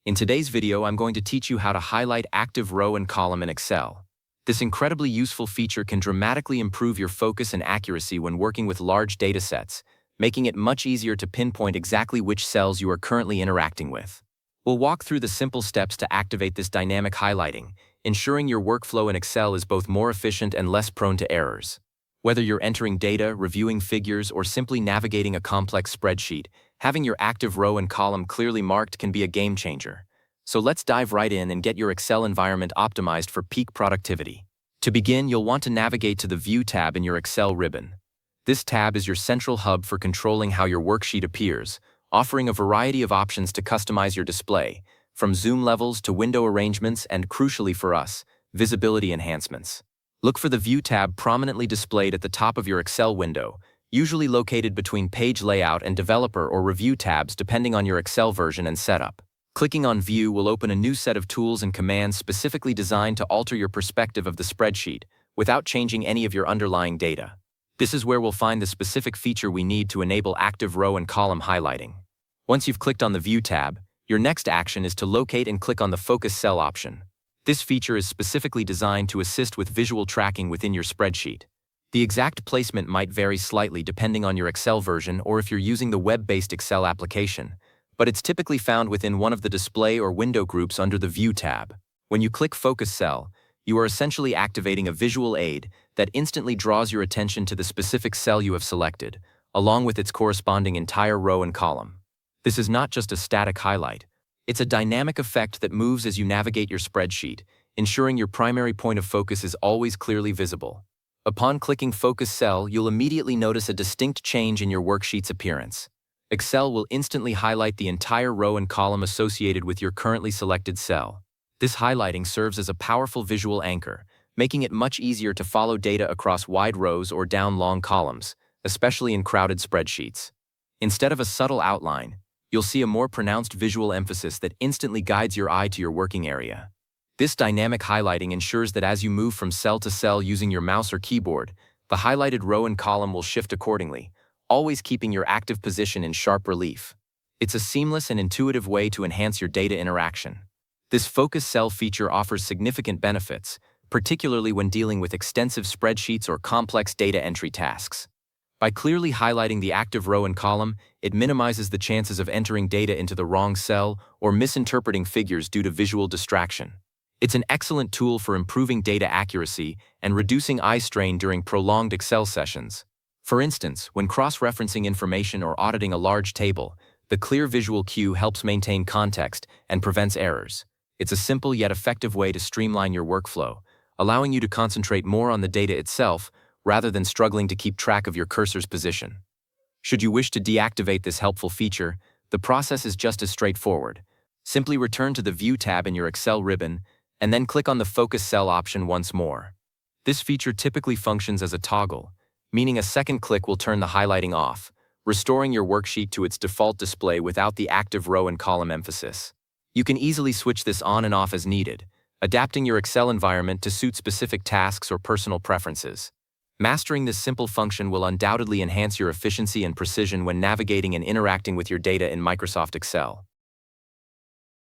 In today's video, I'm going to teach you how to highlight active row and column in Excel. This incredibly useful feature can dramatically improve your focus and accuracy when working with large datasets, making it much easier to pinpoint exactly which cells you are currently interacting with. We'll walk through the simple steps to activate this dynamic highlighting, ensuring your workflow in Excel is both more efficient and less prone to errors. Whether you're entering data, reviewing figures, or simply navigating a complex spreadsheet, having your active row and column clearly marked can be a game changer. So let's dive right in and get your Excel environment optimized for peak productivity. To begin, you'll want to navigate to the View tab in your Excel ribbon. This tab is your central hub for controlling how your worksheet appears, offering a variety of options to customize your display, from zoom levels to window arrangements and, crucially for us, visibility enhancements. Look for the View tab prominently displayed at the top of your Excel window, usually located between Page Layout and Developer or Review tabs depending on your Excel version and setup. Clicking on View will open a new set of tools and commands specifically designed to alter your perspective of the spreadsheet without changing any of your underlying data. This is where we'll find the specific feature we need to enable active row and column highlighting. Once you've clicked on the View tab, your next action is to locate and click on the Focus Cell option. This feature is specifically designed to assist with visual tracking within your spreadsheet. The exact placement might vary slightly depending on your Excel version or if you're using the web-based Excel application, but it's typically found within one of the display or window groups under the View tab. When you click Focus Cell, you are essentially activating a visual aid that instantly draws your attention to the specific cell you have selected, along with its corresponding entire row and column. This is not just a static highlight. It's a dynamic effect that moves as you navigate your spreadsheet, ensuring your primary point of focus is always clearly visible. Upon clicking Focus Cell, you'll immediately notice a distinct change in your worksheet's appearance. Excel will instantly highlight the entire row and column associated with your currently selected cell. This highlighting serves as a powerful visual anchor, making it much easier to follow data across wide rows or down long columns, especially in crowded spreadsheets. Instead of a subtle outline, you'll see a more pronounced visual emphasis that instantly guides your eye to your working area. This dynamic highlighting ensures that as you move from cell to cell using your mouse or keyboard, the highlighted row and column will shift accordingly, always keeping your active position in sharp relief. It's a seamless and intuitive way to enhance your data interaction. This Focus Cell feature offers significant benefits, particularly when dealing with extensive spreadsheets or complex data entry tasks. By clearly highlighting the active row and column, it minimizes the chances of entering data into the wrong cell or misinterpreting figures due to visual distraction. It's an excellent tool for improving data accuracy and reducing eye strain during prolonged Excel sessions. For instance, when cross-referencing information or auditing a large table, the clear visual cue helps maintain context and prevents errors. It's a simple yet effective way to streamline your workflow, allowing you to concentrate more on the data itself rather than struggling to keep track of your cursor's position. Should you wish to deactivate this helpful feature, the process is just as straightforward. Simply return to the View tab in your Excel ribbon and then click on the Focus Cell option once more. This feature typically functions as a toggle, meaning a second click will turn the highlighting off, restoring your worksheet to its default display without the active row and column emphasis. You can easily switch this on and off as needed, adapting your Excel environment to suit specific tasks or personal preferences. Mastering this simple function will undoubtedly enhance your efficiency and precision when navigating and interacting with your data in Microsoft Excel.